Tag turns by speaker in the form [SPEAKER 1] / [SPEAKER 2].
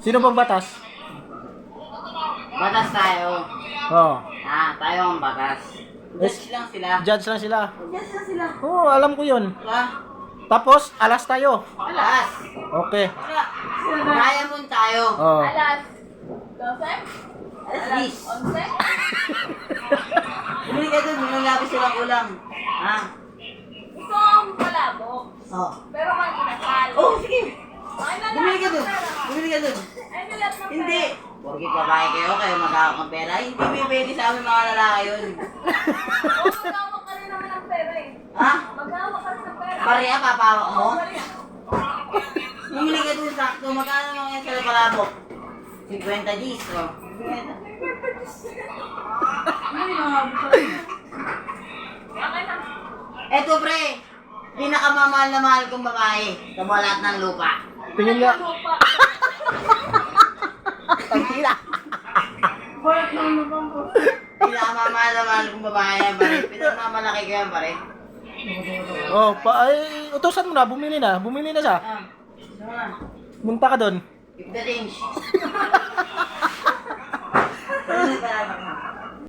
[SPEAKER 1] Sino bang batas?
[SPEAKER 2] Batas tayo.
[SPEAKER 1] Oo.
[SPEAKER 2] Tayo ang batas. Judge lang sila.
[SPEAKER 1] Judge lang sila.
[SPEAKER 2] Judge lang sila.
[SPEAKER 1] Oo, alam ko yun.
[SPEAKER 2] Diba?
[SPEAKER 1] Tapos, alas tayo.
[SPEAKER 2] Alas.
[SPEAKER 1] Okay.
[SPEAKER 2] Wala. Diamond tayo.
[SPEAKER 1] Oo.
[SPEAKER 3] Alas 12?
[SPEAKER 2] Alas 10.
[SPEAKER 3] 11?
[SPEAKER 2] Bumili ka dun, may labis silang ulam. Ha?
[SPEAKER 3] Gusto ang palabok.
[SPEAKER 2] Oo.
[SPEAKER 3] Pero kang inasal.
[SPEAKER 2] Oh, sige.
[SPEAKER 3] Ay, na
[SPEAKER 2] Bumili ka dun. Bumili ka dun.
[SPEAKER 3] Ay, nilat ng
[SPEAKER 2] Hindi. Porkit babae kayo mag-awak ng pera. Hindi pwede sa amin mga lalaki yun.
[SPEAKER 3] Oo, mag-awak ka rin naman ng pera eh.
[SPEAKER 2] Ha?
[SPEAKER 3] Mag-awak ka rin ng pera.
[SPEAKER 2] Pareha, papawak mo?
[SPEAKER 3] Oo, Maria.
[SPEAKER 2] Bumili ka dun sakto. Magkano mga yan sa palabok? 50 Gs. Oh.
[SPEAKER 3] Okay na.
[SPEAKER 2] Eto pre, pinakamamahal na mahal kong babae sa buong lahat ng lupa.
[SPEAKER 1] Tingin nga.
[SPEAKER 3] Lupa.
[SPEAKER 1] Tangina.
[SPEAKER 2] Pinakamamahal na mahal kong babae yan pare. Pinagmamalaki ko yan pare.
[SPEAKER 1] Oh, ay, utusan mo na, bumili na. Bumili na siya.
[SPEAKER 2] Ano na?
[SPEAKER 1] Munta ka doon.
[SPEAKER 2] Keep the change.